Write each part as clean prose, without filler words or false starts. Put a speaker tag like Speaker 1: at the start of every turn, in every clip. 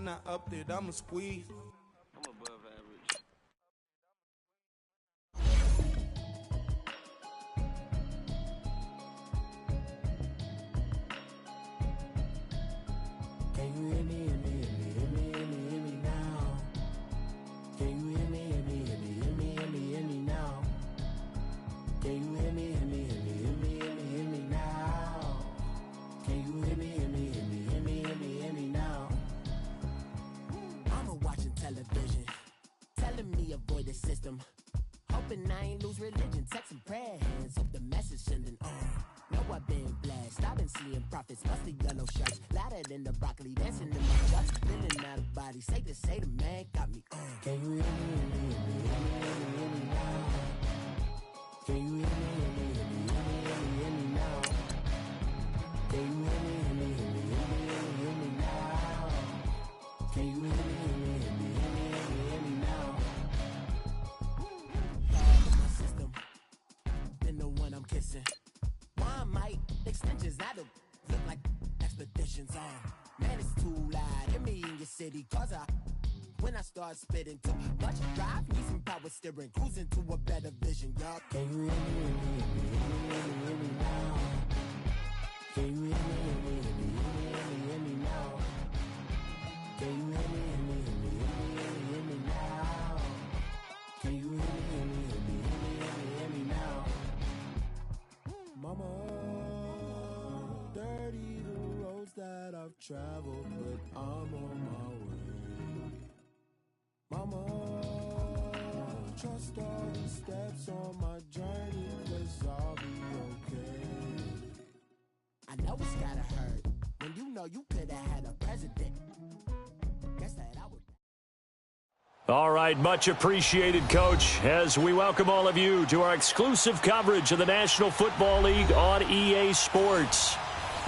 Speaker 1: when I upped it, I'ma squeeze.
Speaker 2: I'm above average.
Speaker 3: Can you hear me, hear me, hear me, hear me, hear me, hear me now? Can you hear me, hear me, hear me, hear me, hear me, hear me now? Can you hear me, hear me, hear me, hear me, hear me, hear me now? Can you hear me, hear me, hear me, hear me, hear me, hear me now? I'm watching television, telling me avoid the system. Hoping I ain't lose religion, text and prayer hands, hope the message sending on. Know I've been blessed, I've been seeing prophets, musty yellow shirts, louder than the broccoli, dancing in my guts, feeling out of body, say the man got me on. Can you hear me, hear me, hear me, hear me, hear me, hear me now? Can you hear me, hear me, hear me, hear me, hear me, hear me now? Can you hear me, hear me, hear me, hear me, hear me, hear me now? Can you hear me, hear me, hear me, hear me, hear me, hear me now? My system, been the one I'm kissing. Why might extensions out of look like expeditions on? Man, it's too loud. Hear me in your city, cause when I start spitting too much drive, need some power steering, cruising to a better vision, y'all. Can you hear me, hear me, hear me, hear me, hear me, hear me now? Can you hear me, hear me, hear me, hear me, hear me, hear me now? Can you hear me, hear me, hear me, hear me, hear me, hear me now? Can you hear me, hear me, hear me, hear me, hear me, hear me now? Mama, dirty the roads that I've traveled, but I'm on my way. Mama, trust all the steps on my journey, 'cause I'll be okay. I know it's gotta hurt when you know you could have had a president. Guess that I would.
Speaker 4: All right, much appreciated, Coach, as we welcome all of you to our exclusive coverage of the National Football League on EA Sports.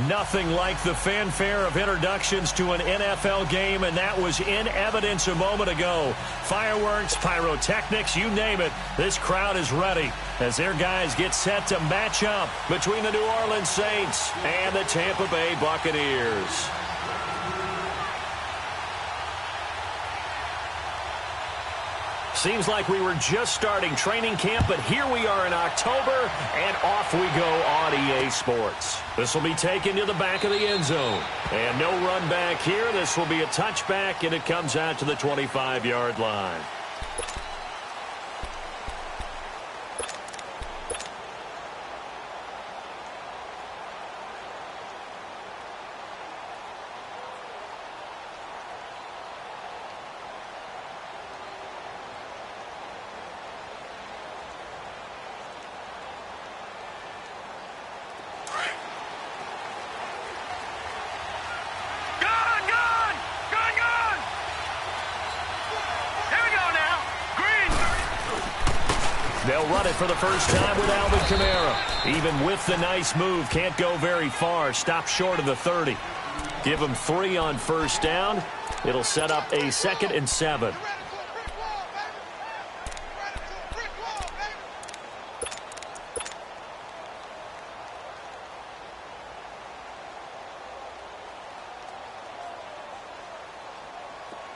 Speaker 4: Nothing like the fanfare of introductions to an NFL game, and that was in evidence a moment ago. Fireworks, pyrotechnics, you name it, this crowd is ready as their guys get set to match up between the New Orleans Saints and the Tampa Bay Buccaneers. Seems like we were just starting training camp, but here we are in October, and off we go on EA Sports. This will be taken to the back of the end zone. And no run back here. This will be a touchback, and it comes out to the 25-yard line. They'll run it for the first time with Alvin Kamara. Even with the nice move, can't go very far. Stop short of the 30. Give him 3 on first down. It'll set up a 2nd and 7.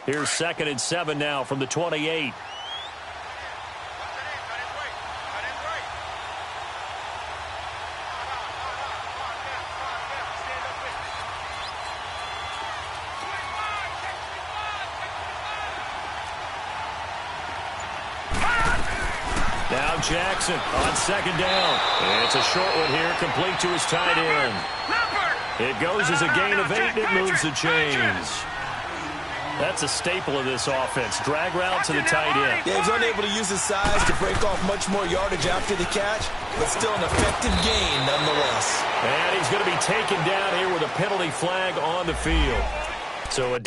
Speaker 4: Here's 2nd and 7 now from the 28. Now Jackson on 2nd down. It's a short one here, complete to his tight end. It goes as a gain of 8, and it moves the chains. That's a staple of this offense. Drag route to the tight end.
Speaker 5: Yeah, he's unable to use his size to break off much more yardage after the catch, but still an effective gain nonetheless.
Speaker 4: And he's going to be taken down here with a penalty flag on the field. So a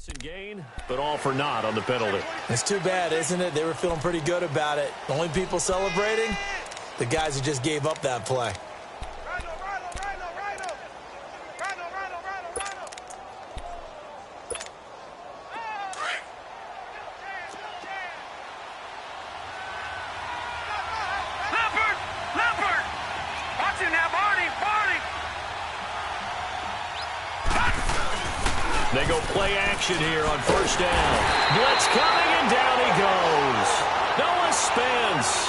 Speaker 4: Decent gain, but all for naught on the penalty.
Speaker 5: It's too bad, isn't it? They were feeling pretty good about it. The only people celebrating, the guys who just gave up that play.
Speaker 4: They go play action here on first down. Blitz coming, and down he goes. Noah Spence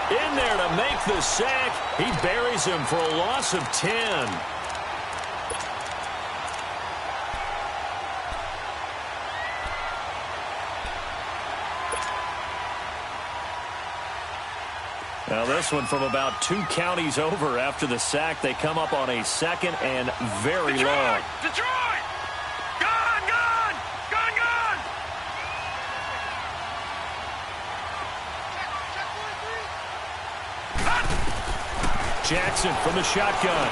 Speaker 4: in there to make the sack. He buries him for a loss of 10. Now this one from about 2 counties over after the sack. They come up on a second and very long.
Speaker 6: Detroit!
Speaker 4: Jackson from the shotgun.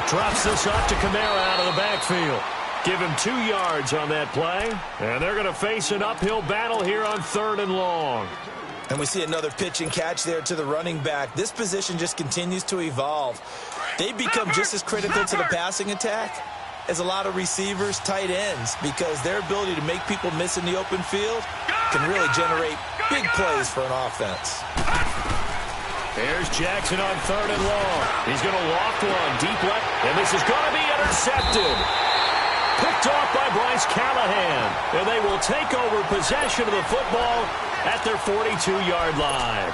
Speaker 4: Drops this off to Kamara out of the backfield. Give him 2 yards on that play. And they're going to face an uphill battle here on 3rd and long.
Speaker 5: And we see another pitch and catch there to the running back. This position just continues to evolve. They become just as critical to the passing attack as a lot of receivers, tight ends, because their ability to make people miss in the open field can really generate big plays for an offense.
Speaker 4: There's Jackson on 3rd and long. He's going to loft one deep left, and this is going to be intercepted. Picked off by Bryce Callahan, and they will take over possession of the football at their 42-yard line.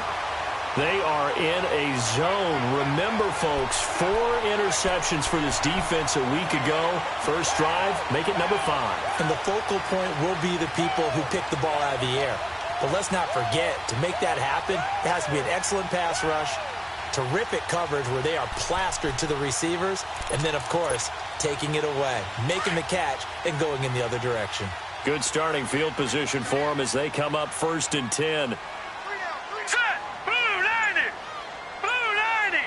Speaker 4: They are in a zone. Remember, folks, 4 interceptions for this defense a week ago. First drive, make it number 5.
Speaker 5: And the focal point will be the people who pick the ball out of the air. But let's not forget, to make that happen, it has to be an excellent pass rush, terrific coverage where they are plastered to the receivers, and then, of course, taking it away, making the catch, and going in the other direction.
Speaker 4: Good starting field position for them as they come up 1st and 10.
Speaker 6: Set! Blue 90! Blue 90!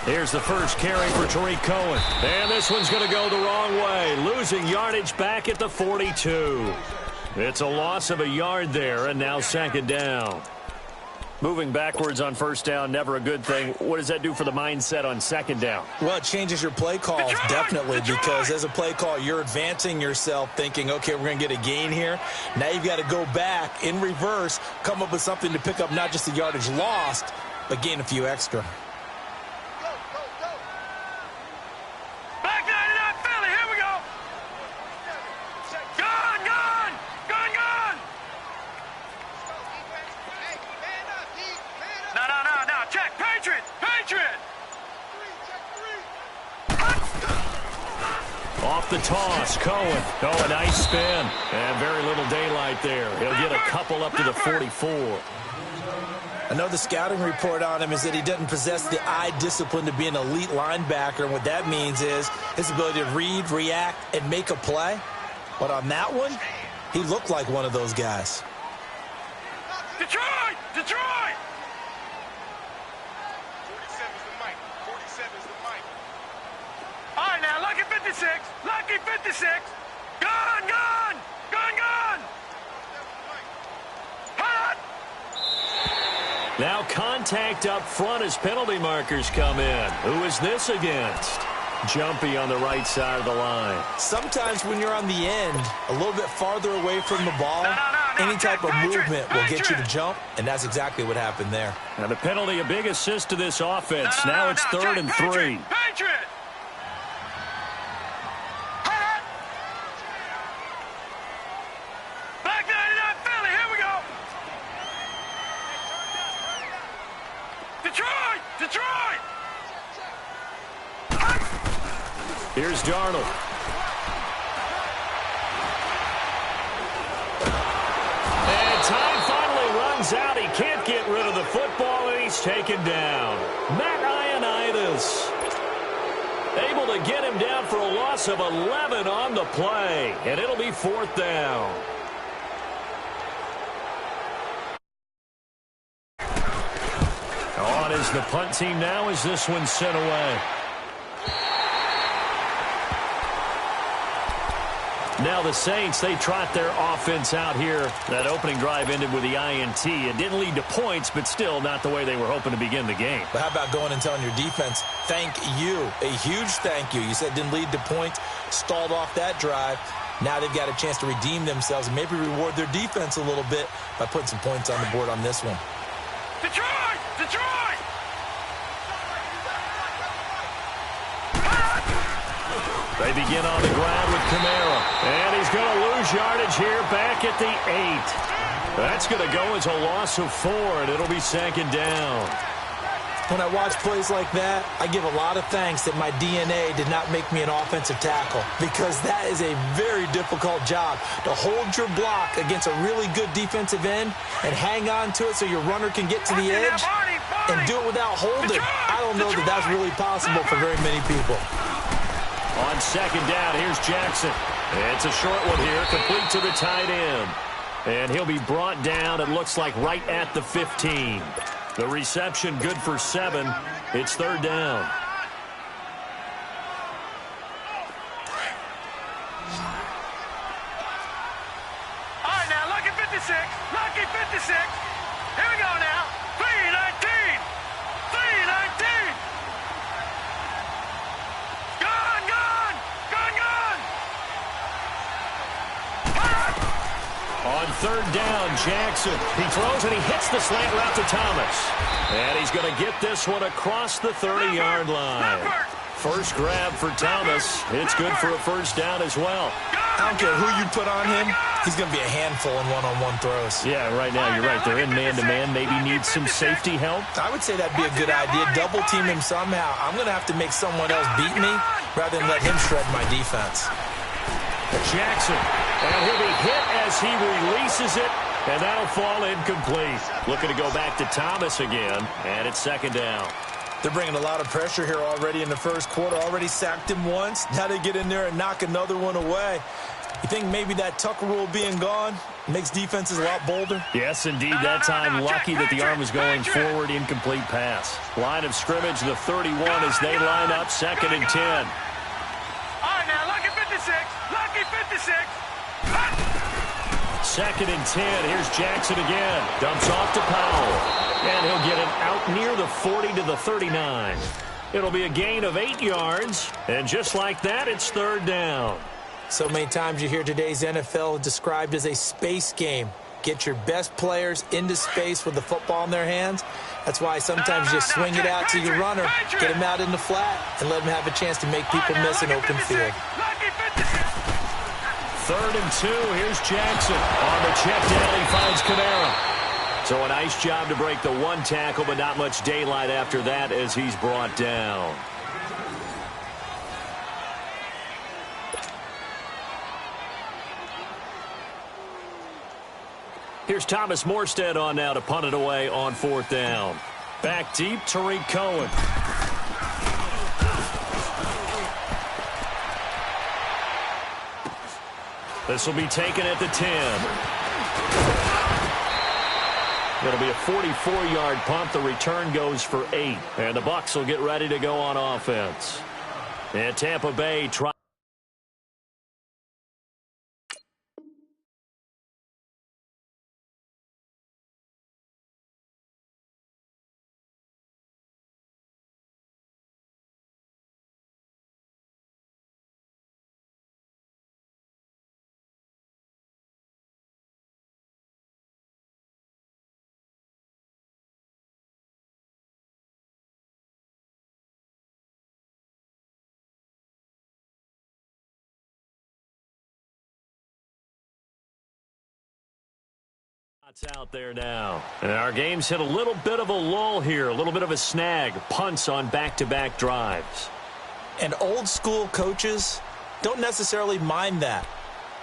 Speaker 4: Here's the first carry for Tariq Cohen. And this one's going to go the wrong way, losing yardage back at the 42. It's a loss of a yard there, and now 2nd down. Moving backwards on 1st down, never a good thing. What does that do for the mindset on 2nd down?
Speaker 5: Well, it changes your play calls, definitely, because as a play call, you're advancing yourself thinking, okay, we're going to get a gain here. Now you've got to go back in reverse, come up with something to pick up not just the yardage lost, but gain a few extra.
Speaker 4: Off the toss, Cohen. Oh, a nice spin. And very little daylight there. He'll get a couple up to the 44.
Speaker 5: I know the scouting report on him is that he doesn't possess the eye discipline to be an elite linebacker. And what that means is his ability to read, react, and make a play. But on that one, he looked like one of those guys.
Speaker 6: Detroit! Detroit!
Speaker 2: 47's the mic. 47's the mic.
Speaker 6: All right, now, lucky 56. Lucky 56. Gun, gun! Gun, gun! Hot!
Speaker 4: Now contact up front as penalty markers come in. Who is this against? Jumpy on the right side of the line.
Speaker 5: Sometimes when you're on the end, a little bit farther away from the ball, any type of movement will get you to jump, and that's exactly what happened there.
Speaker 4: Now the penalty, a big assist to this offense. Now it's 3rd and 3.
Speaker 6: Patriot! Black 99 Philly, here we go! Detroit! Detroit!
Speaker 4: Here's Darnold. And time finally runs out. He can't get rid of the football, and he's taken down. Matt Ioannidis able to get him down for a loss of 11 on the play, and it'll be 4th down. On his as the punt team now as this one's sent away. Now the Saints, they trot their offense out here. That opening drive ended with the INT. It didn't lead to points, but still not the way they were hoping to begin the game.
Speaker 5: But how about going and telling your defense, thank you, a huge thank you. You said it didn't lead to points, stalled off that drive. Now they've got a chance to redeem themselves and maybe reward their defense a little bit by putting some points on the board on this one.
Speaker 6: Detroit! Detroit!
Speaker 4: They begin on the ground with Kamara. And he's going to lose yardage here back at the 8. That's going to go as a loss of 4, and it'll be second down.
Speaker 5: When I watch plays like that, I give a lot of thanks that my DNA did not make me an offensive tackle, because that is a very difficult job, to hold your block against a really good defensive end and hang on to it so your runner can get to the edge and do it without holding. I don't know that that's really possible for very many people.
Speaker 4: On second down, here's Jackson. It's a short one here, complete to the tight end. And he'll be brought down, it looks like, right at the 15. The reception good for 7. It's third down.
Speaker 6: All right, now, lucky 56. Lucky 56. Here we go now. 319. 319. Gone, gone. Gone, gone.
Speaker 4: On third down, Jackson. He throws and he hits the slant route to Thomas. And he's going to get this one across the 30-yard line. First grab for Thomas. It's good for a first down as well.
Speaker 5: I don't care who you put on him, he's going to be a handful in one-on-one throws.
Speaker 4: Yeah, right now you're right. They're in man-to-man. Maybe need some safety help.
Speaker 5: I would say that'd be a good idea. Double team him somehow. I'm going to have to make someone else beat me rather than let him shred my defense.
Speaker 4: Jackson, and he'll be hit as he releases it, and that'll fall incomplete. Looking to go back to Thomas again, and it's second down.
Speaker 5: They're bringing a lot of pressure here already in the first quarter. Already sacked him once. Now they get in there and knock another one away. You think maybe that Tucker rule being gone makes defenses a lot bolder?
Speaker 4: Yes, indeed. That time, lucky that the arm was going forward. Incomplete pass. Line of scrimmage, the 31 as they line up, second and 10.
Speaker 6: All right, now, lucky 56. Lucky 56.
Speaker 4: Second and 10. Here's Jackson again. Dumps off to Powell. And he'll get it out near the 40 to the 39. It'll be a gain of 8 yards. And just like that, it's third down.
Speaker 5: So many times you hear today's NFL described as a space game. Get your best players into space with the football in their hands. That's why sometimes you just swing it out to your runner, get him out in the flat, and let him have a chance to make people miss an open field.
Speaker 4: Third and 2. Here's Jackson. On the check down, he finds Kamara. So a nice job to break the one tackle, but not much daylight after that as he's brought down. Here's Thomas Morstead on now to punt it away on fourth down. Back deep, Tariq Cohen. This will be taken at the 10. It'll be a 44-yard punt. The return goes for 8. And the Bucs will get ready to go on offense. And Tampa Bay tries. Out there now. And our game's hit a little bit of a lull here, a little bit of a snag. Punts on back-to-back drives.
Speaker 5: And old school coaches don't necessarily mind that.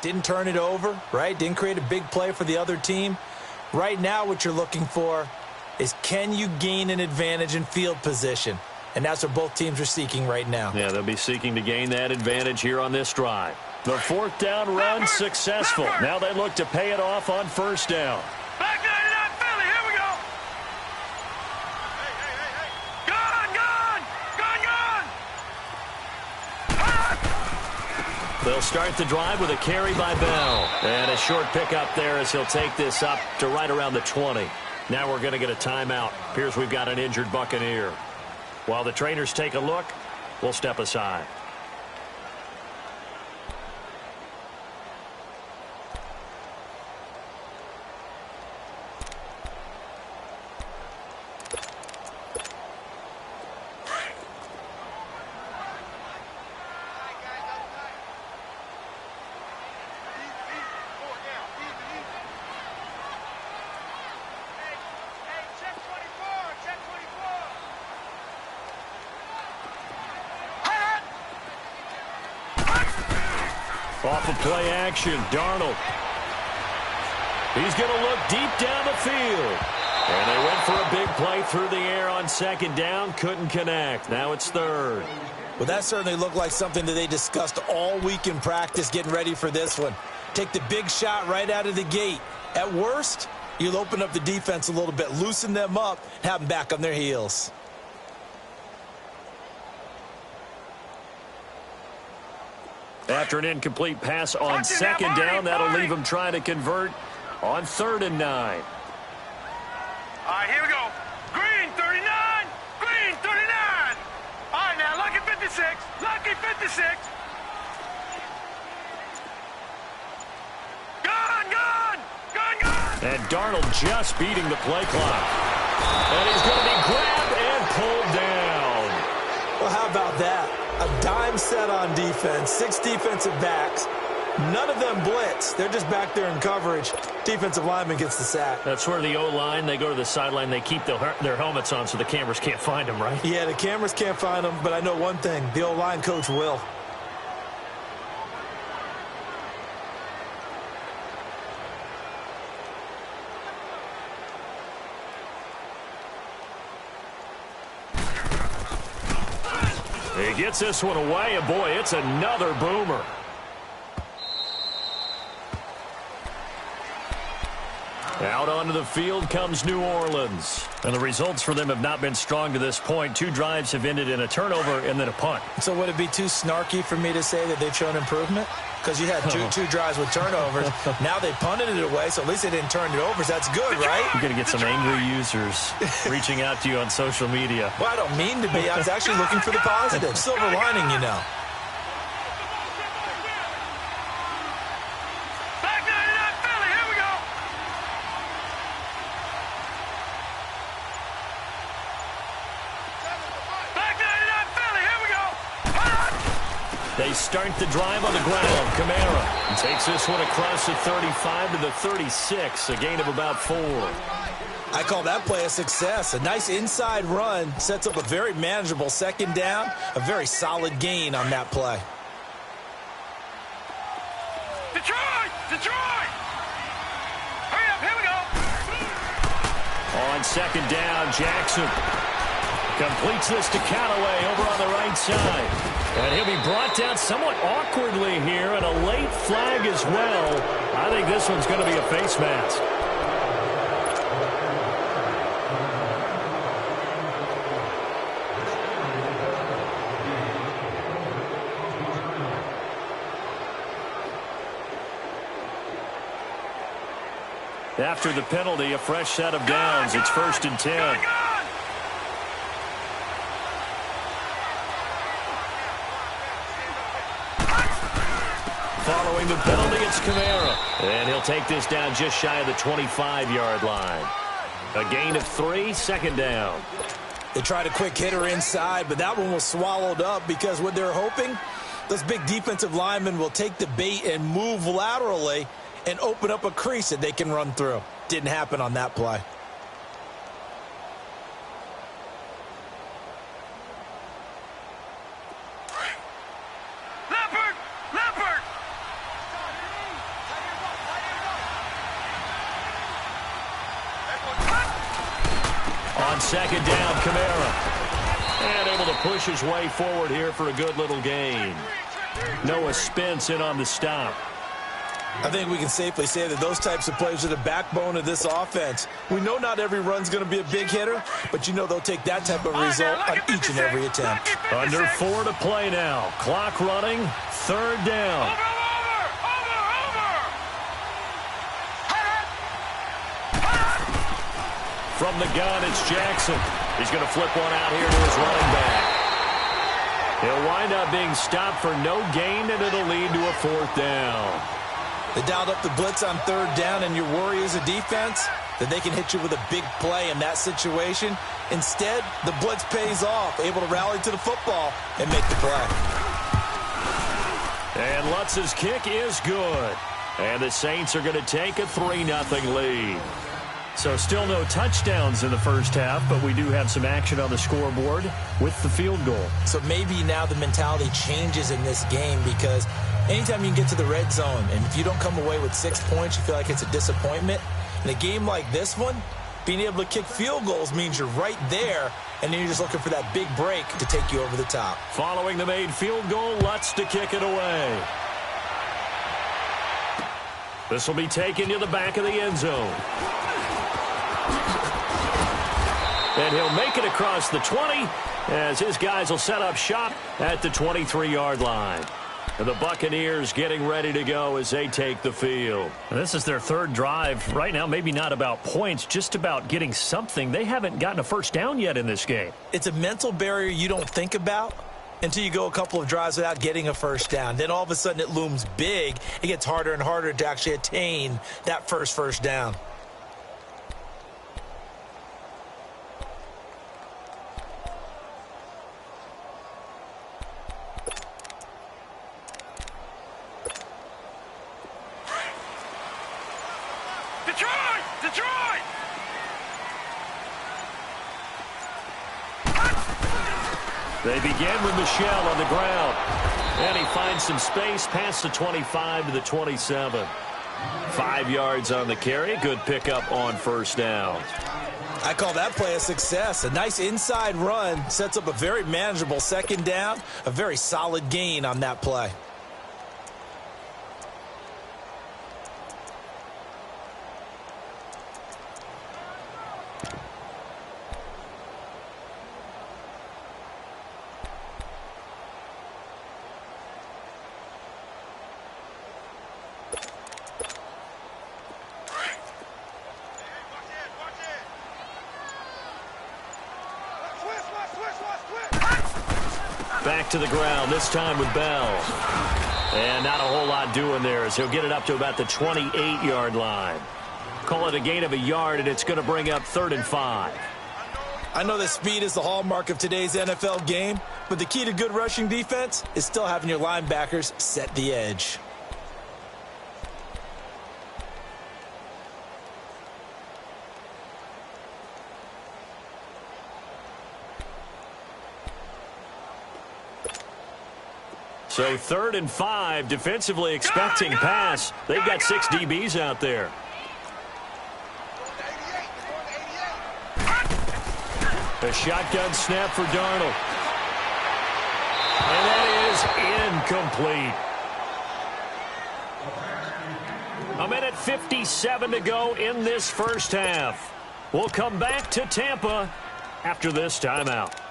Speaker 5: Didn't turn it over, right? Didn't create a big play for the other team. Right now what you're looking for is, can you gain an advantage in field position? And that's what both teams are seeking right now.
Speaker 4: Yeah, they'll be seeking to gain that advantage here on this drive. The fourth down run successful. Now they look to pay it off on first down.
Speaker 6: Back 99 Philly, here we go.
Speaker 4: They'll start the drive with a carry by Bell. And a short pickup there as he'll take this up to right around the 20. Now we're going to get a timeout. Appears we've got an injured Buccaneer. While the trainers take a look, we'll step aside. Off of play action, Darnold. He's going to look deep down the field. And they went for a big play through the air on second down. Couldn't connect. Now it's third.
Speaker 5: Well, that certainly looked like something that they discussed all week in practice getting ready for this one. Take the big shot right out of the gate. At worst, you'll open up the defense a little bit, loosen them up, have them back on their heels.
Speaker 4: After an incomplete pass on second down, that'll leave him trying to convert on 3rd and 9.
Speaker 6: All right, here we go. Green, 39. Green, 39. All right, now, lucky 56. Lucky 56. Gone.
Speaker 4: And Darnold just beating the play clock. And he's going to be grabbed and pulled down.
Speaker 5: Well, how about that? A dime set on defense, 6 defensive backs. None of them blitz. They're just back there in coverage. Defensive lineman gets the sack.
Speaker 4: That's where the O-line, they go to the sideline, they keep their helmets on so the cameras can't find them, right?
Speaker 5: Yeah, the cameras can't find them, but I know one thing. The O-line coach will.
Speaker 4: He gets this one away, and boy, it's another boomer. Out onto the field comes New Orleans. And the results for them have not been strong to this point. 2 drives have ended in a turnover and then a punt.
Speaker 5: So would it be too snarky for me to say that they've shown improvement? Because you had two drives with turnovers. Now they punted it away, so at least they didn't turn it over. So that's good, right?
Speaker 4: You're going to get some angry users reaching out to you on social media.
Speaker 5: Well, I don't mean to be. I was actually looking for the positive. Silver lining, you know.
Speaker 6: Back 99 Philly, here we go. Back 99 Philly, here we go.
Speaker 4: They start the drive on the ground. Kamara takes this one across the 35 to the 36, a gain of about 4.
Speaker 5: I call that play a success. A nice inside run sets up a very manageable second down, a very solid gain on that play.
Speaker 6: Detroit! Hurry up, here we go.
Speaker 4: On second down, Jackson completes this to Callaway over on the right side. And he'll be brought down somewhat awkwardly here, and a late flag as well. I think this one's going to be a face mask. After the penalty, a fresh set of downs. It's 1st and 10. Following the penalty, it's Kamara. And he'll take this down just shy of the 25-yard line. A gain of 3, second down.
Speaker 5: They tried a quick hitter inside, but that one was swallowed up because what they're hoping, those big defensive linemen will take the bait and move laterally and open up a crease that they can run through. Didn't happen on that play.
Speaker 6: Leopard!
Speaker 4: On second down, Kamara. And able to push his way forward here for a good little gain. Noah Spence in on the stop.
Speaker 5: I think we can safely say that those types of players are the backbone of this offense. We know not every run's going to be a big hitter, but you know they'll take that type of result on each and every attempt.
Speaker 4: Under 4 to play now. Clock running. 3rd down. From the gun, it's Jackson. He's going to flip one out here to his running back. He'll wind up being stopped for no gain, and it'll lead to a 4th down.
Speaker 5: They dialed up the blitz on 3rd down, and your worry as a defense that they can hit you with a big play in that situation. Instead, the blitz pays off, able to rally to the football and make the play.
Speaker 4: And Lutz's kick is good. And the Saints are going to take a 3-0 lead. So still no touchdowns in the first half, but we do have some action on the scoreboard with the field goal. So
Speaker 5: maybe now the mentality changes in this game, because anytime you can get to the red zone, and if you don't come away with 6 points, you feel like it's a disappointment. In a game like this one, being able to kick field goals means you're right there, and then you're just looking for that big break to take you over the top.
Speaker 4: Following the made field goal, Lutz to kick it away. This will be taken to the back of the end zone. And he'll make it across the 20 as his guys will set up shop at the 23-yard line. And the Buccaneers getting ready to go as they take the field. And this is their 3rd drive. Right now, maybe not about points, just about getting something. They haven't gotten a first down yet in this game.
Speaker 5: It's a mental barrier you don't think about until you go a couple of drives without getting a first down. Then all of a sudden it looms big. It gets harder and harder to actually attain that first down.
Speaker 6: Detroit!
Speaker 4: They begin with Michelle on the ground. And he finds some space past the 25 to the 27. 5 yards on the carry. Good pickup on first down.
Speaker 5: I call that play a success. A nice inside run sets up a very manageable 2nd down. A very solid gain on that play.
Speaker 4: Back to the ground, this time with Bell. And not a whole lot doing there as he'll get it up to about the 28-yard line. Call it a gain of a yard, and it's going to bring up 3rd and 5.
Speaker 5: I know that speed is the hallmark of today's NFL game, but the key to good rushing defense is still having your linebackers set the edge.
Speaker 4: So 3rd and 5, defensively expecting pass. They've got 6 DBs out there. A shotgun snap for Darnold. And that is incomplete. A minute 57 to go in this first half. We'll come back to Tampa after this timeout.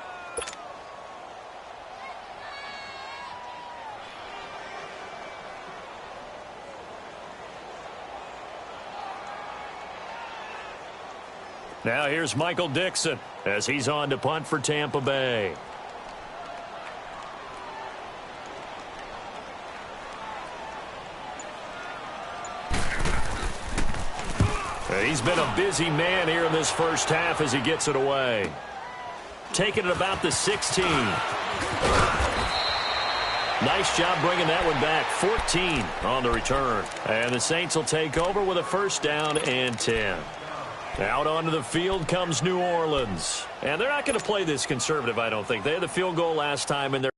Speaker 4: Now here's Michael Dixon as he's on to punt for Tampa Bay. He's been a busy man here in this first half as he gets it away. Taking it about the 16. Nice job bringing that one back. 14 on the return. And the Saints will take over with a 1st down and 10. Out onto the field comes New Orleans. And they're not going to play this conservative, I don't think. They had the field goal last time, and they're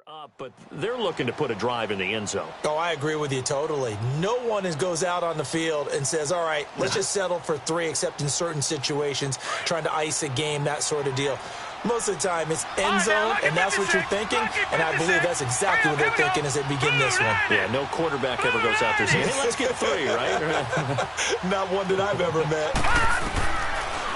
Speaker 4: up, but they're looking to put a drive in the end zone.
Speaker 5: Oh, I agree with you totally. No one goes out on the field and says, all right, let's just settle for 3, except in certain situations, trying to ice a game, that sort of deal. Most of the time, it's end zone, and that's what you're thinking, and I believe that's exactly what they're thinking as they begin this one.
Speaker 4: Yeah, no quarterback ever goes out there saying, hey, let's get 3, right?
Speaker 5: Not one that I've ever met.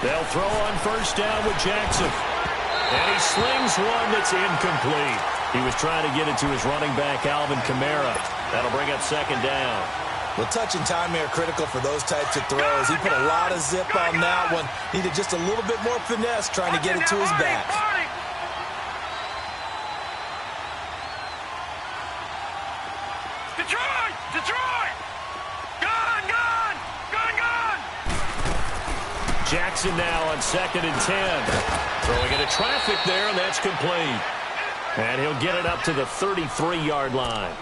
Speaker 4: They'll throw on first down with Jackson. And he slings one that's incomplete. He was trying to get it to his running back, Alvin Kamara. That'll bring up second down.
Speaker 5: Well, touch and timing are critical for those types of throws. He put a lot of zip on that one. Needed just a little bit more finesse trying to get it to his back.
Speaker 6: Detroit! Detroit! Gone! Gone! Gone! Gone!
Speaker 4: Jackson now on 2nd and 10. Throwing into traffic there, and that's complete. And he'll get it up to the 33-yard line.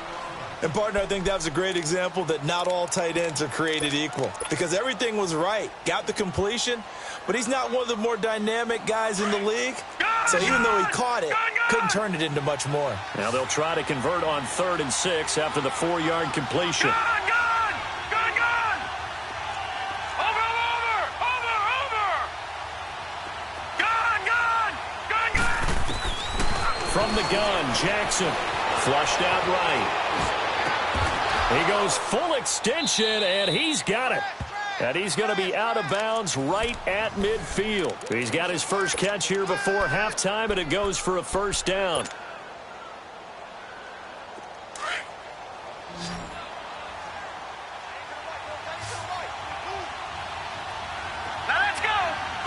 Speaker 5: And, partner, I think that was a great example that not all tight ends are created equal, because everything was right. Got the completion, but he's not one of the more dynamic guys in the league. So even though he caught it, couldn't turn it into much more.
Speaker 4: Now they'll try to convert on 3rd and 6 after the 4-yard completion.
Speaker 6: Gone! Gone! Gone! Gone! Over! Over! Over! Over! Gone! Gone! Gone! Gone!
Speaker 4: From the gun, Jackson flushed out right. He goes full extension, and he's got it. And he's going to be out of bounds right at midfield. He's got his first catch here before halftime, and it goes for a first down.
Speaker 6: Now let's go!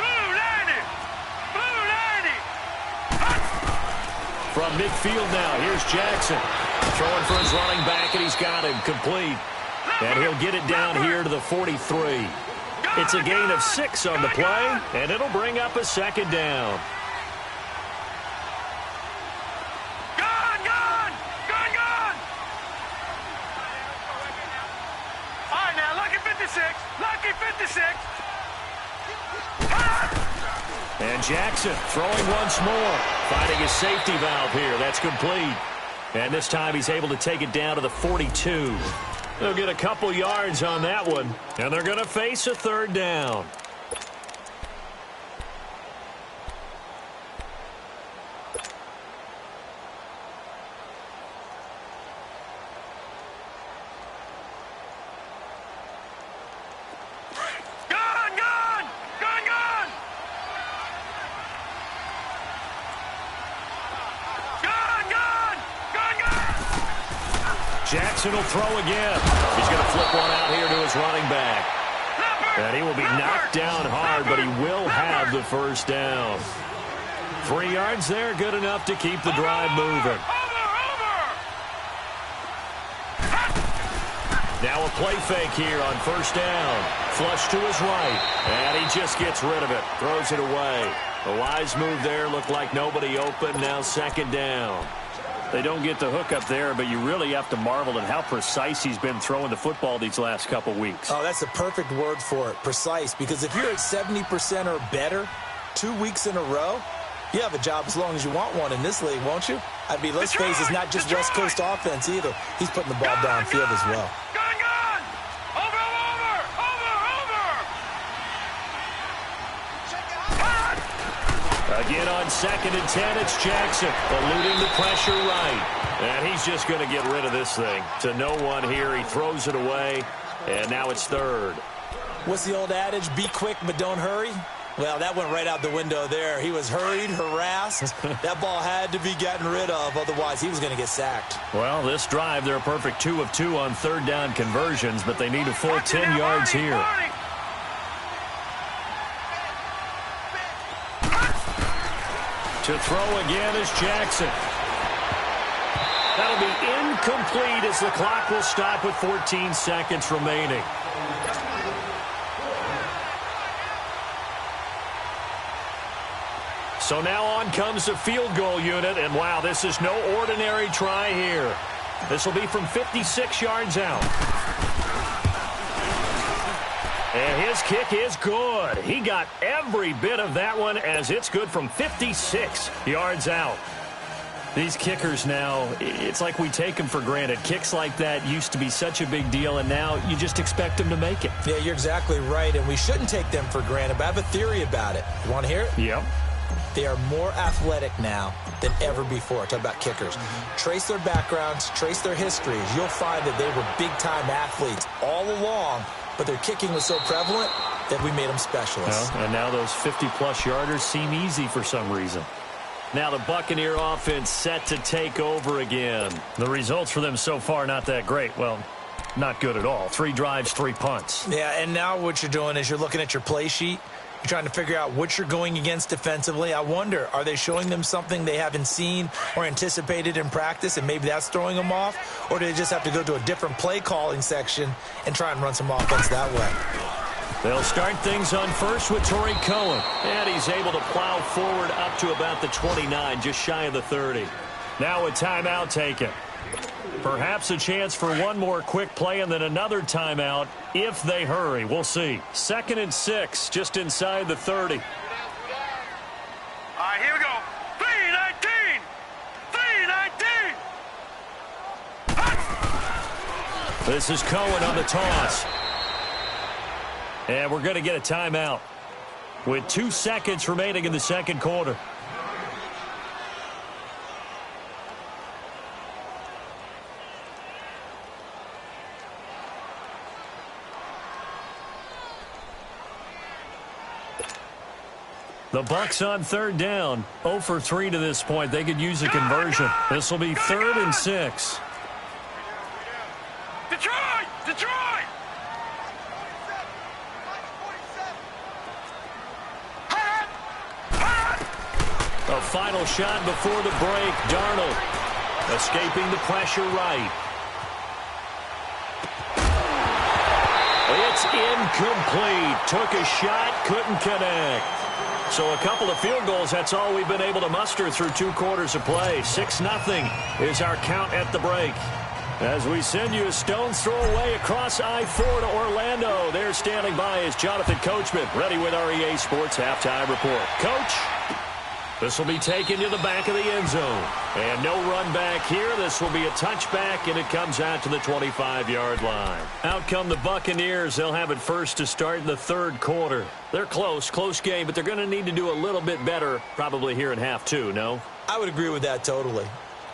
Speaker 6: Blue 90! Blue 90!
Speaker 4: From midfield now, here's Jackson. Throwing for his running back, and he's got him complete. And he'll get it down here to the 43. It's a gain of 6 on the play, and it'll bring up a second down.
Speaker 6: Gone! Gone! Gone! Gone! All right, now, lucky 56. Lucky 56.
Speaker 4: And Jackson throwing once more, finding his safety valve here. That's complete. And this time he's able to take it down to the 42. They'll get a couple yards on that one, and they're going to face a 3rd down.
Speaker 6: Gone! Gone! Gone! Gone! Gone! Gone! Gone! Gone!
Speaker 4: Jackson will throw again. He's going to flip one out here to his running back. And he will be knocked down hard, but he will have the first down. 3 yards there, good enough to keep the drive moving. Now a play fake here on first down. Flush to his right, and he just gets rid of it. Throws it away. A wise move there. Looked like nobody open. Now 2nd down. They don't get the hook up there, but you really have to marvel at how precise he's been throwing the football these last couple weeks.
Speaker 5: Oh, that's the perfect word for it, precise, because if you're at 70% or better 2 weeks in a row, you have a job as long as you want one in this league, won't you? I mean, let's face it, it's not just West Coast offense either. He's putting the ball downfield as well.
Speaker 6: Gone! Gone! Over! Over! Over! Over!
Speaker 4: Again on 2nd and 10, it's Jackson eluding the pressure right. And he's just going to get rid of this thing. To no one here, he throws it away, and now it's 3rd.
Speaker 5: What's the old adage? Be quick, but don't hurry? Well, that went right out the window there. He was hurried, harassed. That ball had to be gotten rid of, otherwise he was going to get sacked.
Speaker 4: Well, this drive, they're a perfect 2 of 2 on 3rd down conversions, but they need a full 10 yards here. To throw again is Jackson. That'll be incomplete as the clock will stop with 14 seconds remaining. So now on comes the field goal unit, and wow, this is no ordinary try here. This will be from 56 yards out. And his kick is good. He got every bit of that one as it's good from 56 yards out. These kickers now, it's like we take them for granted. Kicks like that used to be such a big deal, and now you just expect them to make it.
Speaker 5: Yeah, you're exactly right, and we shouldn't take them for granted, but I have a theory about it. You want to hear it?
Speaker 4: Yep.
Speaker 5: They are more athletic now than ever before. Talk about kickers. Trace their backgrounds, trace their histories. You'll find that they were big-time athletes all along, but their kicking was so prevalent that we made them specialists.
Speaker 4: Well, and now those 50-plus yarders seem easy for some reason. Now the Buccaneer offense set to take over again. The results for them so far not that great. Well, not good at all. 3 drives, 3 punts.
Speaker 5: Yeah, and now what you're doing is you're looking at your play sheet. You're trying to figure out what you're going against defensively. I wonder, are they showing them something they haven't seen or anticipated in practice, and maybe that's throwing them off? Or do they just have to go to a different play calling section and try and run some offense that way?
Speaker 4: They'll start things on first with Torrey Cohen. And he's able to plow forward up to about the 29, just shy of the 30. Now a timeout taken. Perhaps a chance for one more quick play and then another timeout if they hurry. We'll see. 2nd and 6, just inside the 30.
Speaker 6: All right, here we go. 3-19. 3-19.
Speaker 4: This is Cohen on the toss. And we're going to get a timeout with 2 seconds remaining in the second quarter. The Bucs on 3rd down. 0 for 3 to this point. They could use a conversion. This will be 3rd and 6.
Speaker 6: Detroit! Detroit!
Speaker 4: A final shot before the break. Darnold escaping the pressure right. It's incomplete. Took a shot, couldn't connect. So a couple of field goals, that's all we've been able to muster through 2 quarters of play. 6-0 is our count at the break. As we send you a stone's throw away across I-4 to Orlando. There standing by is Jonathan Coachman, ready with our EA Sports Halftime Report. Coach, this will be taken to the back of the end zone. And no run back here. This will be a touchback, and it comes out to the 25-yard line. Out come the Buccaneers. They'll have it first to start in the 3rd quarter. They're close game, but they're going to need to do a little bit better probably here in half 2, no?
Speaker 5: I would agree with that totally.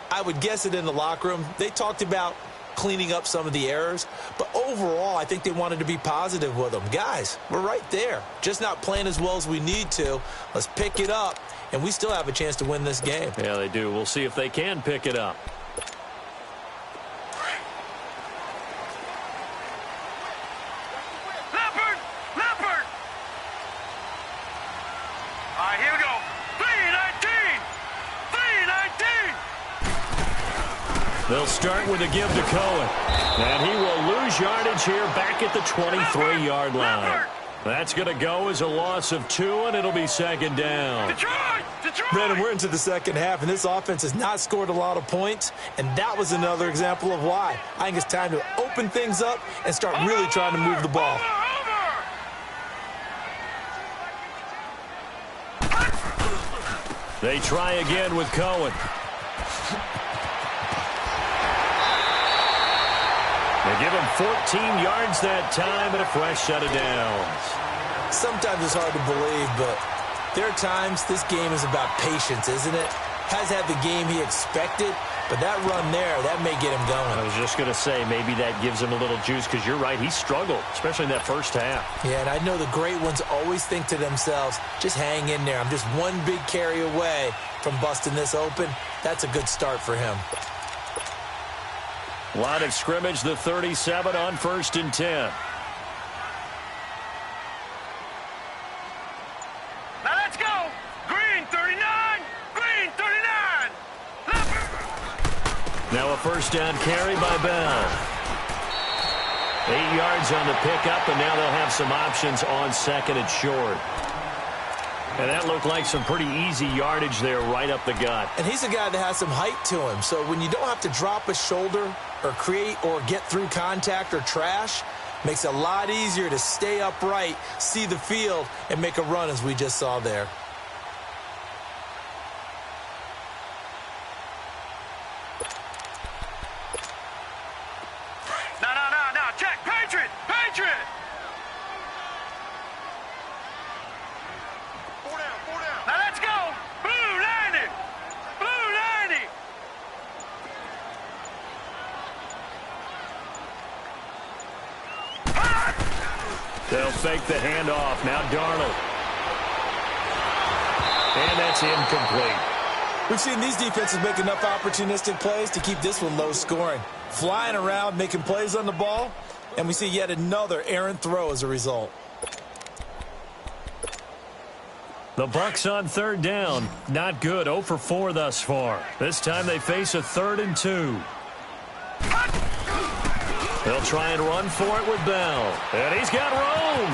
Speaker 5: I would guess it in the locker room. They talked about cleaning up some of the errors, but overall, I think they wanted to be positive with them. Guys, we're right there. Just not playing as well as we need to. Let's pick it up, and we still have a chance to win this game.
Speaker 4: Yeah, they do. We'll see if they can pick it up.
Speaker 6: Leopard! Leopard! All right, here we go. 3-19. 3-19.
Speaker 4: They'll start with a give to Cohen. And he will lose yardage here back at the 23-yard line. That's going to go as a loss of 2, and it'll be 2nd down.
Speaker 6: Detroit! Detroit!
Speaker 5: Brandon, we're into the second half, and this offense has not scored a lot of points, and that was another example of why. I think it's time to open things up and start really trying to move the ball.
Speaker 4: They try again with Cohen. They give him 14 yards that time and a fresh set of downs.
Speaker 5: Sometimes it's hard to believe, but there are times this game is about patience, isn't it? Has had the game he expected, but that run there, that may get him going.
Speaker 4: I was just going to say, maybe that gives him a little juice, because you're right, he struggled, especially in that first half.
Speaker 5: Yeah, and I know the great ones always think to themselves, just hang in there. I'm just one big carry away from busting this open. That's a good start for him.
Speaker 4: Line of scrimmage, the 37 on 1st and 10.
Speaker 6: Now let's go. Green 39. Green 39.
Speaker 4: Now a first down carry by Bell. 8 yards on the pickup, and now they'll have some options on 2nd and short. And that looked like some pretty easy yardage there right up the gut.
Speaker 5: And he's a guy that has some height to him, so when you don't have to drop a shoulder or create or get through contact or trash, makes it a lot easier to stay upright, see the field, and make a run as we just saw there.
Speaker 4: They'll fake the handoff. Now Darnold. And that's incomplete.
Speaker 5: We've seen these defenses make enough opportunistic plays to keep this one low scoring. Flying around, making plays on the ball, and we see yet another errant throw as a result.
Speaker 4: The Bucs on third down. Not good. 0 for 4 thus far. This time they face a 3rd and 2. They'll try and run for it with Bell. And he's got room.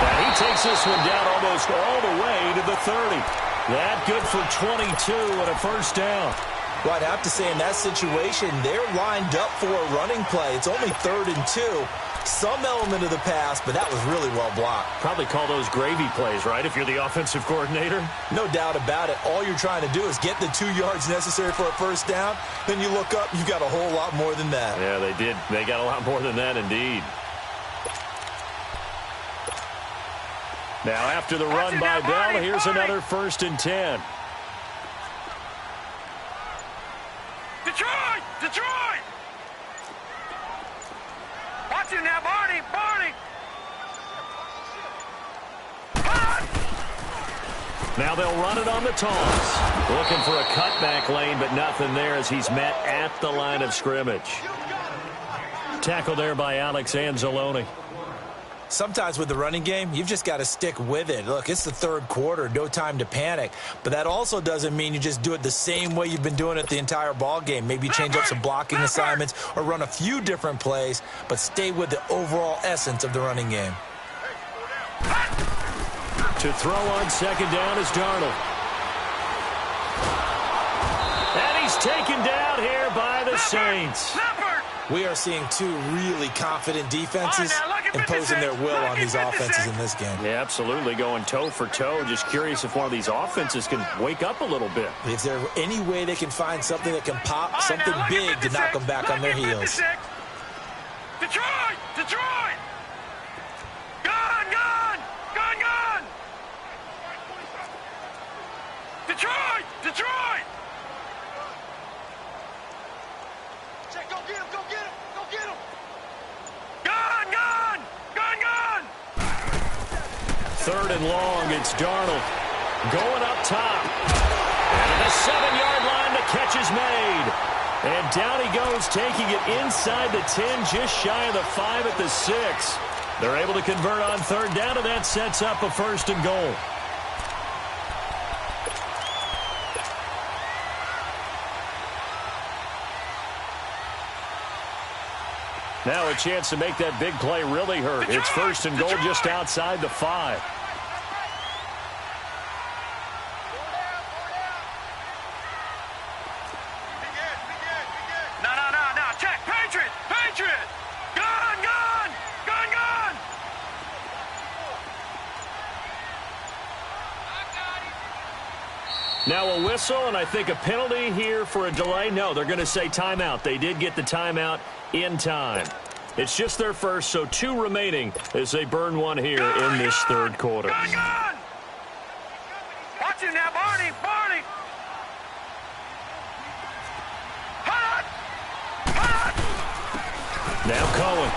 Speaker 4: And he takes this one down almost all the way to the 30. That good for 22 and a first down.
Speaker 5: Well, I'd have to say in that situation, they're lined up for a running play. It's only 3rd and 2. Some element of the pass, but that was really well blocked.
Speaker 4: Probably call those gravy plays, right, if you're the offensive coordinator?
Speaker 5: No doubt about it. All you're trying to do is get the 2 yards necessary for a first down. Then you look up, you got a whole lot more than that.
Speaker 4: Yeah, they did. They got a lot more than that, indeed. Now, after the run by Bell, here's another 1st and 10.
Speaker 6: Detroit! Detroit! Watch him now, Barney! Barney!
Speaker 4: Now they'll run it on the toss. Looking for a cutback lane, but nothing there as he's met at the line of scrimmage. Tackle there by Alex Anzalone.
Speaker 5: Sometimes with the running game, you've just got to stick with it. Look, it's the 3rd quarter, no time to panic. But that also doesn't mean you just do it the same way you've been doing it the entire ball game. Maybe change up some blocking assignments or run a few different plays, but stay with the overall essence of the running game.
Speaker 4: To throw on 2nd down is Darnold. And he's taken down here by the Saints.
Speaker 5: We are seeing 2 really confident defenses imposing their will on these offenses in this game.
Speaker 4: Yeah, absolutely, going toe for toe. Just curious if one of these offenses can wake up a little bit.
Speaker 5: If there's any way they can find something that can pop, something big to knock them back on their heels.
Speaker 6: Detroit! Detroit! Gone! Gone! Gone! Gone! Detroit! Detroit! Check, go get him! Go get him! Go get him! Gone! Gone! Gone! Gone!
Speaker 4: 3rd and long, it's Darnold. Going up top. And at the 7-yard line, the catch is made. And down he goes, taking it inside the 10, just shy of the 5 at the 6. They're able to convert on 3rd down, and that sets up a 1st and goal. Now a chance to make that big play really hurt. It's 1st and goal just outside the 5.
Speaker 6: No. Check. Patriot! Patriot! Gone! Gone! Gone! Gone!
Speaker 4: Now a whistle, and I think a penalty here for a delay. No, they're going to say timeout. They did get the timeout in time. It's just their first, so 2 remaining as they burn one here in this 3rd quarter.
Speaker 6: Gone! Watch him now, Barney! Barney! Hot! Hot!
Speaker 4: Now Cohen.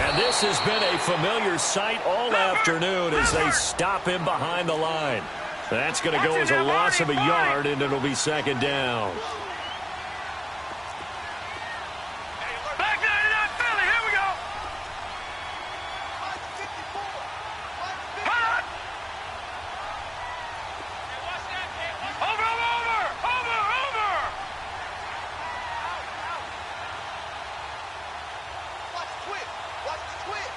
Speaker 4: And this has been a familiar sight all afternoon as they stop him behind the line. That's going to go as a loss of a yard, and it'll be 2nd down.
Speaker 6: Back 99 Philly, here we go! Hot! Over!
Speaker 2: Watch the twist. Watch the twist.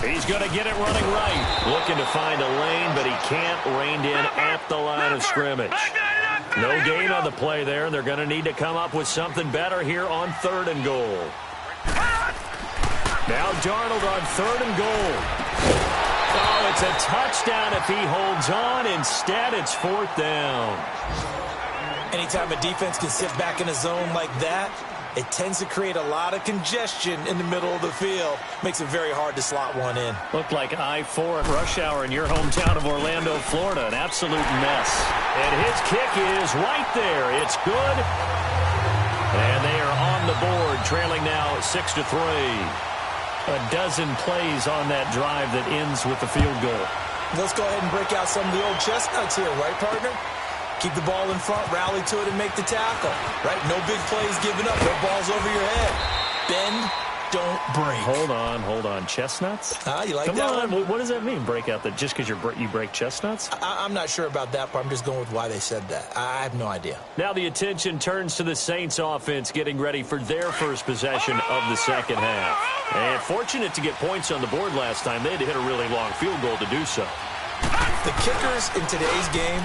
Speaker 4: He's going to get it running right. Looking to find a lane, but he can't. Reined in at the line of scrimmage. No gain on the play there, and they're going to need to come up with something better here on 3rd and goal. Now Darnold on 3rd and goal. Oh, it's a touchdown if he holds on. Instead, it's 4th down.
Speaker 5: Anytime a defense can sit back in a zone like that, it tends to create a lot of congestion in the middle of the field. Makes it very hard to slot one in.
Speaker 4: Looked like I-4 at rush hour in your hometown of Orlando, Florida. An absolute mess. And his kick is right there. It's good. And they are on the the board, trailing now 6-3. A dozen plays on that drive that ends with the field goal.
Speaker 5: Let's go ahead and break out some of the old chestnuts here, right, partner? Keep the ball in front, rally to it, and make the tackle, right? No big plays given up, no balls over your head. Bend, don't break.
Speaker 4: Hold on. Chestnuts?
Speaker 5: You like
Speaker 4: Come
Speaker 5: that
Speaker 4: on.
Speaker 5: one?
Speaker 4: What does that mean, break out? That just because you break chestnuts?
Speaker 5: I'm not sure about that part. I'm just going with why they said that. I have no idea.
Speaker 4: Now the attention turns to the Saints offense getting ready for their first possession of the second half. And fortunate to get points on the board last time. They had to hit a really long field goal to do so.
Speaker 5: The kickers in today's game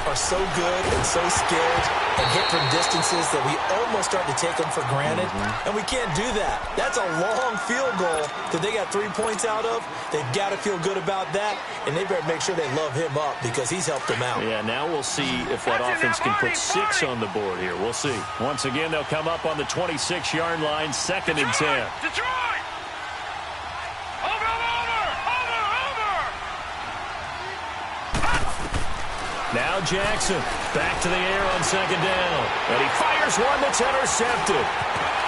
Speaker 5: are so good and so skilled and hit from distances that we almost start to take them for granted. And we can't do that. That's a long field goal that they got 3 points out of. They've got to feel good about that, and they better make sure they love him up because he's helped them out.
Speaker 4: Yeah, now we'll see if that offense can put 6 on the board here. We'll see. Once again, they'll come up on the 26-yard line, 2nd and 10.
Speaker 6: Detroit! Over!
Speaker 4: Now Jackson, back to the air on 2nd down. And he fires one that's intercepted.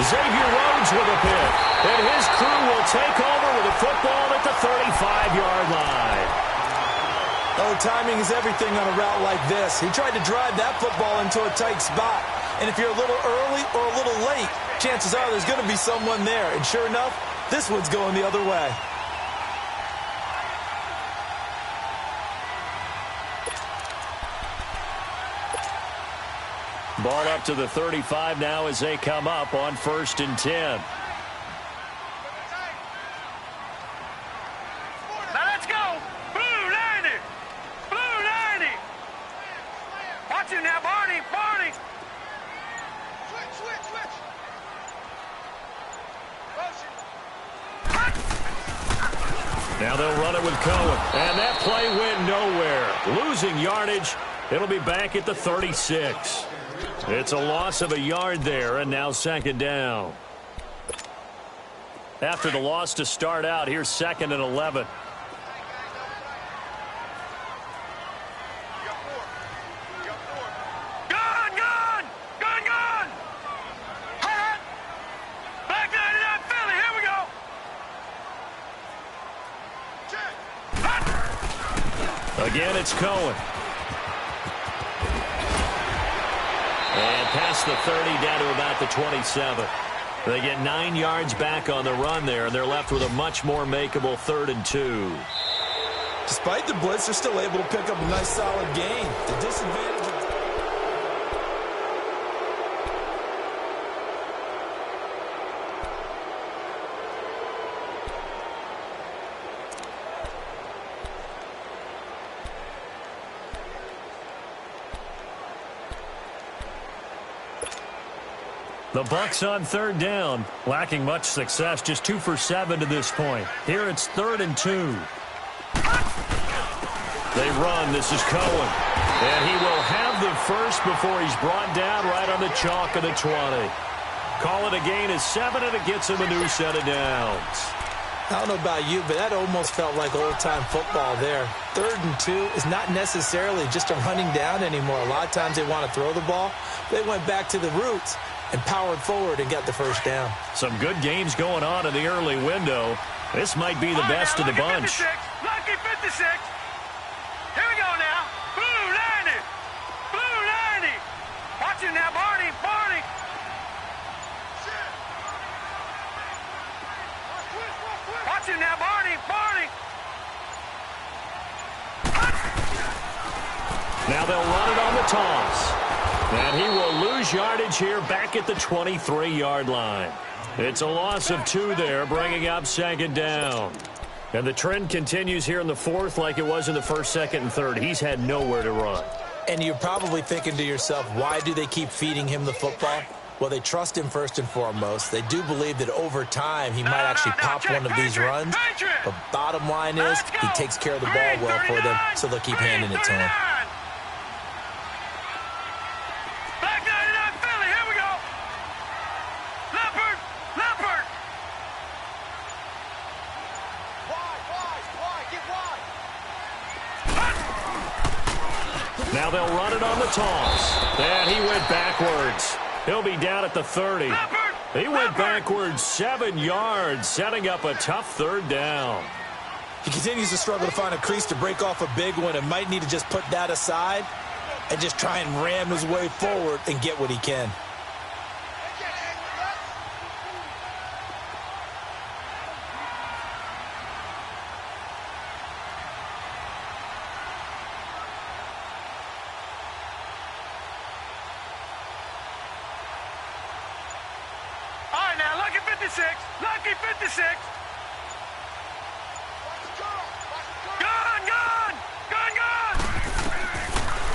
Speaker 4: Xavier Rhodes with a pick. And his crew will take over with the football at the 35-yard line.
Speaker 5: Oh, timing is everything on a route like this. He tried to drive that football into a tight spot. And if you're a little early or a little late, chances are there's going to be someone there. And sure enough, this one's going the other way.
Speaker 4: Ball up to the 35 now as they come up on 1st and 10.
Speaker 6: Now let's go! Blue 90! Blue 90! Watch it now, Barney! Switch!
Speaker 4: Now they'll run it with Cohen. And that play went nowhere. Losing yardage. It'll be back at the 36. It's a loss of a yard there, and now 2nd down. After the loss to start out, here's 2nd and 11.
Speaker 6: Gun! Hot! Back 99 Philly, here we go! Check!
Speaker 4: Again, it's Cohen. And past the 30 down to about the 27. They get 9 yards back on the run there, and they're left with a much more makeable 3rd and 2.
Speaker 5: Despite the blitz, they're still able to pick up a nice solid gain. The disadvantage of...
Speaker 4: The Bucs on 3rd down, lacking much success, just 2 for 7 to this point. Here it's 3rd and 2. They run. This is Cohen. And he will have the first before he's brought down right on the chalk of the 20. Call it a gain of 7, and it gets him a new set of downs.
Speaker 5: I don't know about you, but that almost felt like old-time football there. 3rd and 2 is not necessarily just a running down anymore. A lot of times they want to throw the ball. They went back to the roots and powered forward and got the first down.
Speaker 4: Some good games going on in the early window. This might be the best of the bunch.
Speaker 6: Lucky 56. Here we go now. Blue 90. Blue 90. Watch it now, Barney. Watch it now, Barney.
Speaker 4: Now they'll run it on the toss. And he will lose yardage here back at the 23-yard line. It's a loss of 2 there, bringing up 2nd down. And the trend continues here in the 4th like it was in the 1st, 2nd, and 3rd. He's had nowhere to run.
Speaker 5: And you're probably thinking to yourself, why do they keep feeding him the football? Well, they trust him first and foremost. They do believe that over time he might actually pop one of these runs. But bottom line is he takes care of the ball well for them, so they'll keep handing it to him.
Speaker 4: Now they'll run it on the toss. And he went backwards. He'll be down at the 30. He went backwards 7 yards, setting up a tough third down.
Speaker 5: He continues to struggle to find a crease to break off a big one and might need to just put that aside and just try and ram his way forward and get what he can.
Speaker 6: All right, now, lucky 56. Lucky 56.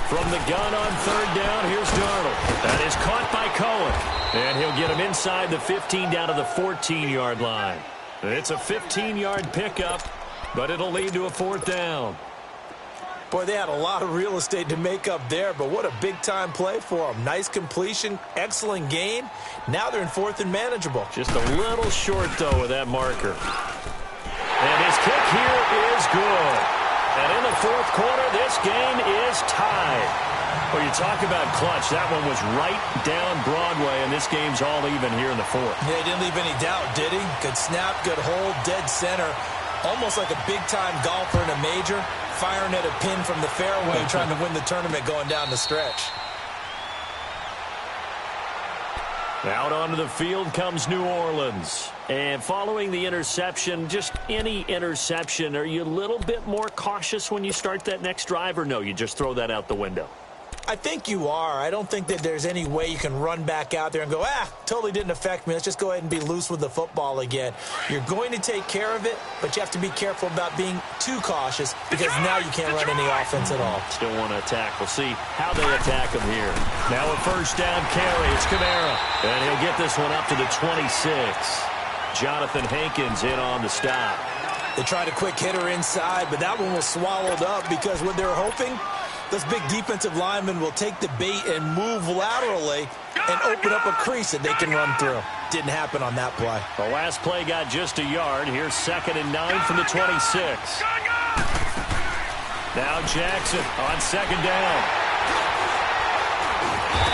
Speaker 4: From the gun on third down, here's Darnold. That is caught by Cohen. And he'll get him inside the 15 down to the 14-yard line. It's a 15-yard pickup, but it'll lead to a fourth down.
Speaker 5: Boy, they had a lot of real estate to make up there, but what a big-time play for them. Nice completion, excellent gain. Now they're in fourth and manageable.
Speaker 4: Just a little short, though, with that marker. And his kick here is good. And in the fourth quarter, this game is tied. Well, you talk about clutch. That one was right down Broadway, and this game's all even here in the fourth.
Speaker 5: Yeah, he didn't leave any doubt, did he? Good snap, good hold, dead center. Almost like a big-time golfer in a major, firing at a pin from the fairway, trying to win the tournament going down the stretch.
Speaker 4: Out onto the field comes New Orleans. And following the interception, just any interception, are you a little bit more cautious when you start that next drive, or no, you just throw that out the window?
Speaker 5: I think you are. I don't think that there's any way you can run back out there and go, totally didn't affect me. Let's just go ahead and be loose with the football again. You're going to take care of it, but you have to be careful about being too cautious because now you can't run any offense at all.
Speaker 4: Still want to attack. We'll see how they attack him here. Now a first down carry. It's Kamara. And he'll get this one up to the 26. Jonathan Hankins in on the stop.
Speaker 5: They tried a quick hitter inside, but that one was swallowed up because what they're hoping, those big defensive linemen will take the bait and move laterally and open up a crease that they can run through. Didn't happen on that play.
Speaker 4: The last play got just a yard. Here's 2nd and 9 from the 26. Now Jackson on 2nd down.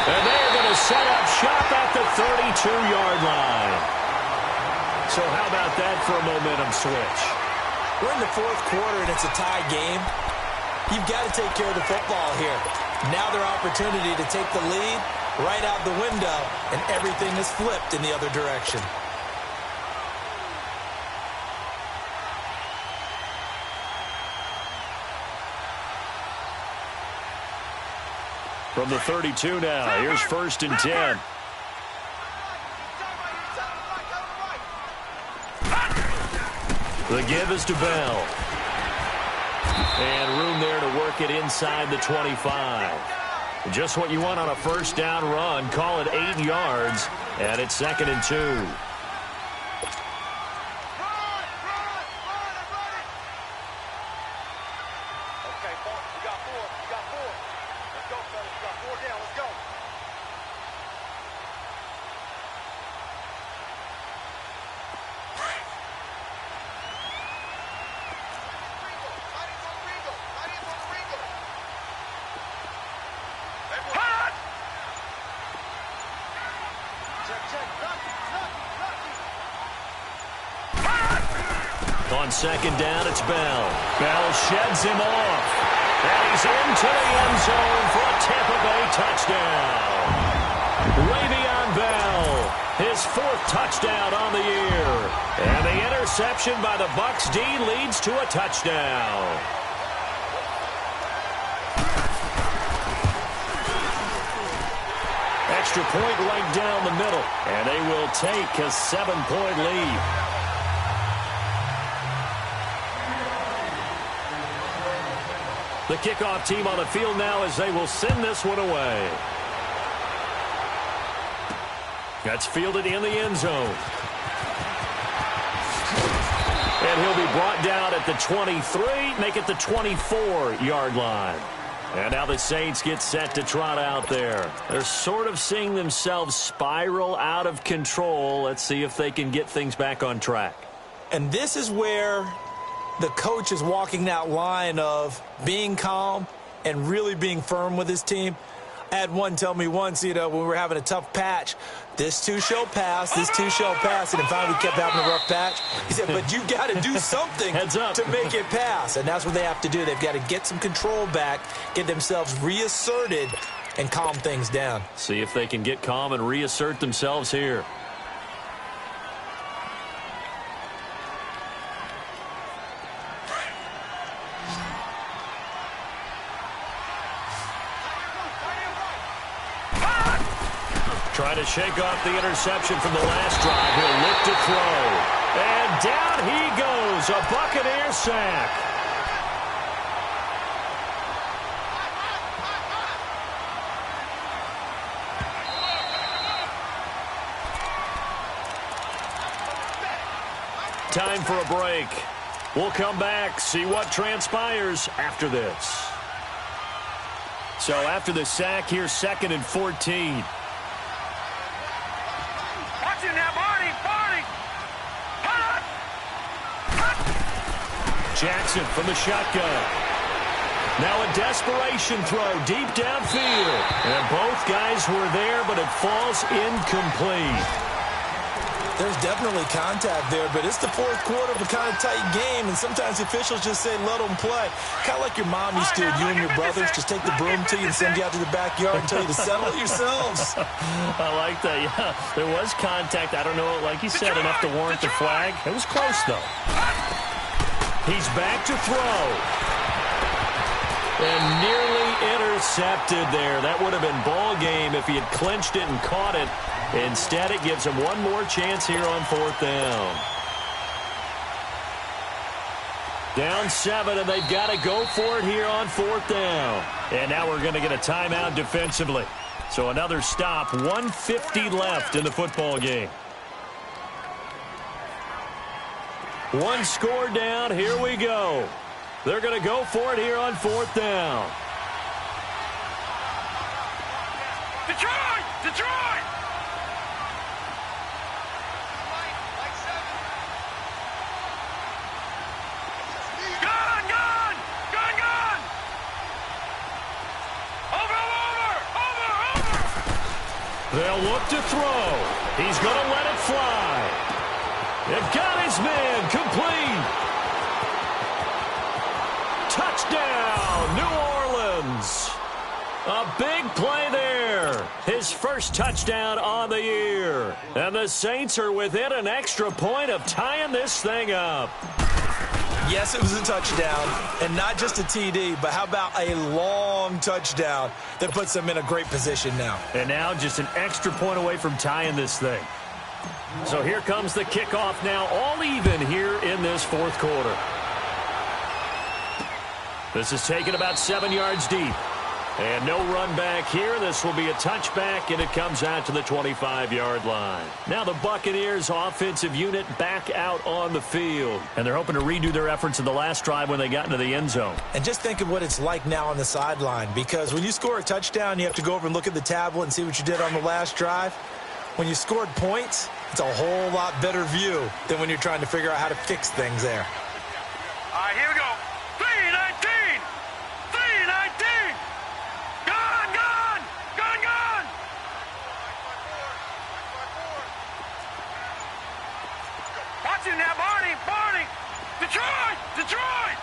Speaker 4: And they're going to set up shop at the 32-yard line. So how about that for a momentum switch?
Speaker 5: We're in the fourth quarter, and it's a tie game. You've got to take care of the football here. Now their opportunity to take the lead right out the window, and everything is flipped in the other direction.
Speaker 4: From the 32 now, here's 1st and 10. The give is to Bell. And room there to work it inside the 25. Just what you want on a first down run. Call it 8 yards, and it's 2nd and 2. On 2nd down, it's Bell. Bell sheds him off. And he's into the end zone for a Tampa Bay touchdown. Le'Veon Bell, his 4th touchdown on the year. And the interception by the Bucs D leads to a touchdown. Extra point right down the middle. And they will take a 7-point lead. The kickoff team on the field now as they will send this one away. That's fielded in the end zone. And he'll be brought down at the 23, make it the 24-yard line. And now the Saints get set to trot out there. They're sort of seeing themselves spiral out of control. Let's see if they can get things back on track.
Speaker 5: And this is where the coach is walking that line of being calm and really being firm with his team. I had one tell me once, when we were having a tough patch, this too shall pass, this too shall pass, and then finally we kept having a rough patch. He said, but you got to do something to make it pass, and that's what they have to do. They've got to get some control back, get themselves reasserted, and calm things down.
Speaker 4: See if they can get calm and reassert themselves here. Trying to shake off the interception from the last drive. He'll look to throw. And down he goes. A Buccaneer sack. Time for a break. We'll come back, see what transpires after this. So after the sack here, 2nd and 14. Jackson from the shotgun. Now a desperation throw deep downfield. And both guys were there, but it falls incomplete.
Speaker 5: There's definitely contact there, but it's the fourth quarter of a kind of tight game, and sometimes officials just say, let them play. Kind of like your mom used to do, you and your brothers, just take the broom to you and send you out to the backyard and tell you to settle it yourselves.
Speaker 4: I like that, yeah. There was contact. I don't know, like you said, enough to warrant the flag. It was close, though. He's back to throw. And nearly intercepted there. That would have been ball game if he had clinched it and caught it. Instead, it gives him one more chance here on 4th down. Down 7, and they've got to go for it here on 4th down. And now we're going to get a timeout defensively. So another stop, 1:50 left in the football game. One score down, here we go. They're going to go for it here on 4th down.
Speaker 6: Detroit! Detroit! Gun! Gun! Gun! Gun! Over!
Speaker 4: They'll look to throw. He's going to let it fly. It got his man complete. Touchdown, New Orleans. A big play there. His first touchdown on the year. And the Saints are within an extra point of tying this thing up.
Speaker 5: Yes, it was a touchdown, and not just a TD, but how about a long touchdown that puts them in a great position now.
Speaker 4: And now just an extra point away from tying this thing. So here comes the kickoff now, all even here in this 4th quarter. This is taken about 7 yards deep. And no run back here. This will be a touchback, and it comes out to the 25-yard line. Now the Buccaneers offensive unit back out on the field. And they're hoping to redo their efforts in the last drive when they got into the end zone.
Speaker 5: And just think of what it's like now on the sideline, because when you score a touchdown, you have to go over and look at the tablet and see what you did on the last drive. When you scored points, it's a whole lot better view than when you're trying to figure out how to fix things there.
Speaker 6: All right, here we go. 3-19! 3-19! Gun! Gun! Gun! Gun! Watch it now, Barney! Barney! Detroit! Detroit!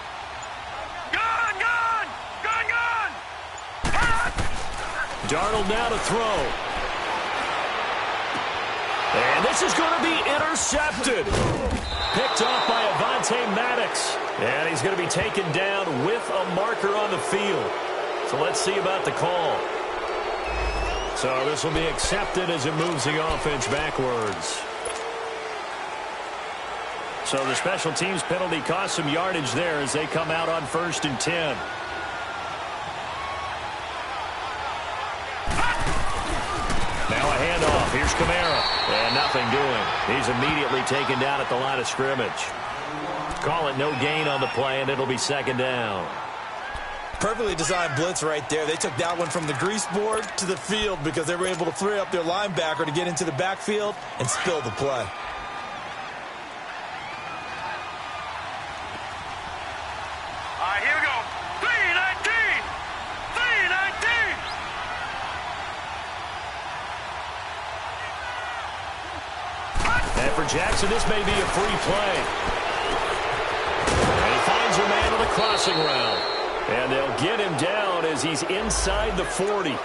Speaker 6: Gun! Gun! Gun! Gun!
Speaker 4: Darnold now to throw. And this is going to be intercepted. Picked off by Avonte Maddox. And he's going to be taken down with a marker on the field. So let's see about the call. So this will be accepted as it moves the offense backwards. So the special teams penalty cost some yardage there as they come out on 1st and 10. Now a handoff. Here's Kamara. And nothing doing. He's immediately taken down at the line of scrimmage. Call it no gain on the play, and it'll be 2nd down.
Speaker 5: Perfectly designed blitz right there. They took that one from the grease board to the field because they were able to free up their linebacker to get into the backfield and spill the play.
Speaker 6: All right, here we go. 3-19! 3-19!
Speaker 4: for Jackson. This may be a free play. And he finds a man on the crossing route. And they'll get him down as he's inside the 40.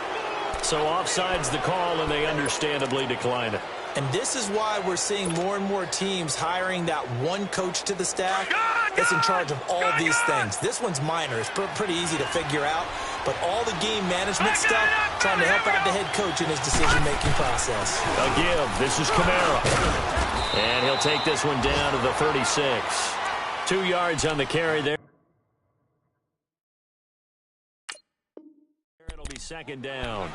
Speaker 4: So offside's the call, and they understandably decline it.
Speaker 5: And this is why we're seeing more and more teams hiring that one coach to the staff that's in charge of all these things. This one's minor. It's pretty easy to figure out. But all the game management stuff, trying to help out the head coach in his decision-making process.
Speaker 4: A give. This is Kamara. And he'll take this one down to the 36. 2 yards on the carry there. It'll be second down.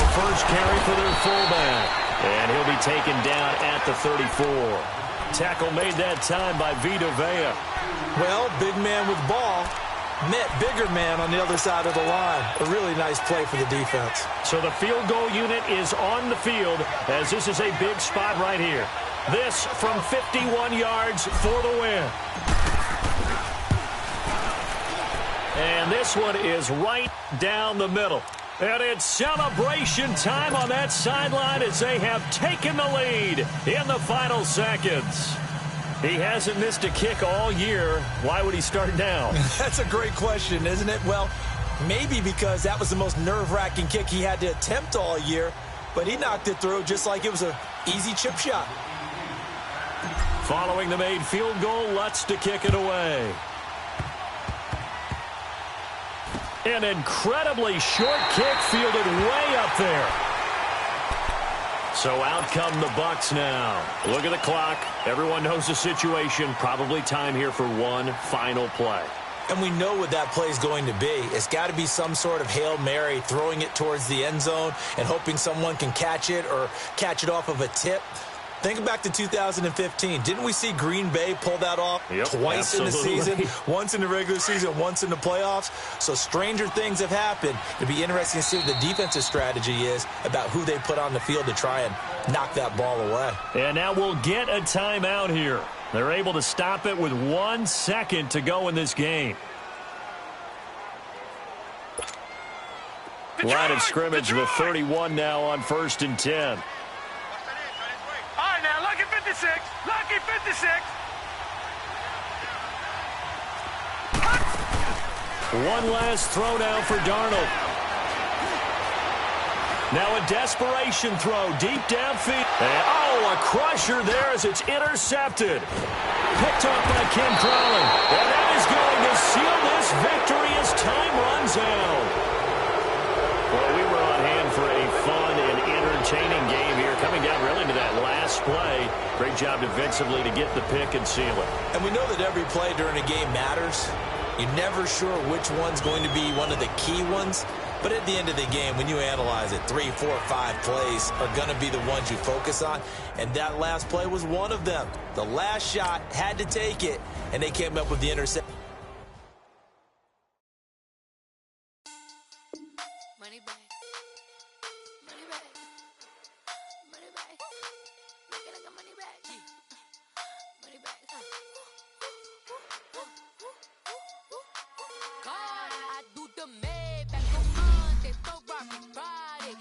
Speaker 4: First carry for their fullback. And he'll be taken down at the 34. Tackle made that time by Vita Vea.
Speaker 5: Well, big man with ball met bigger man on the other side of the line. A really nice play for the defense.
Speaker 4: So the field goal unit is on the field as this is a big spot right here. This from 51 yards for the win. And this one is right down the middle. And it's celebration time on that sideline as they have taken the lead in the final seconds. He hasn't missed a kick all year. Why would he start now?
Speaker 5: That's a great question, isn't it? Well, maybe because that was the most nerve-wracking kick he had to attempt all year, but he knocked it through just like it was an easy chip shot.
Speaker 4: Following the made field goal, Lutz to kick it away. An incredibly short kick fielded way up there. So out come the Bucs now. Look at the clock. Everyone knows the situation. Probably time here for one final play.
Speaker 5: And we know what that play is going to be. It's got to be some sort of Hail Mary, throwing it towards the end zone and hoping someone can catch it or catch it off of a tip. Think back to 2015. Didn't we see Green Bay pull that off twice in the season? Once in the regular season, once in the playoffs. So stranger things have happened. It'll be interesting to see what the defensive strategy is about who they put on the field to try and knock that ball away.
Speaker 4: And now we'll get a timeout here. They're able to stop it with 1 second to go in this game. Line of scrimmage, the 31 now on 1st and 10.
Speaker 6: Lucky 56.
Speaker 4: One last throw now for Darnold. Now a desperation throw deep downfield. And, a crusher there as it's intercepted. Picked up by Ken Crowley. And that is going to seal this victory as time runs out. Well, we were on hand for a fun and entertaining game here. Coming down really to that last play. Great job defensively to get the pick and seal it.
Speaker 5: And we know that every play during a game matters. You're never sure which one's going to be one of the key ones. But at the end of the game, when you analyze it, 3, 4, 5 plays are going to be the ones you focus on. And that last play was one of them. The last shot had to take it, and they came up with the interception.
Speaker 7: Money back. Money back. Money back. Make it like a money back. Money back. God, I do the Maybach. Go on, they throw Rocky Friday.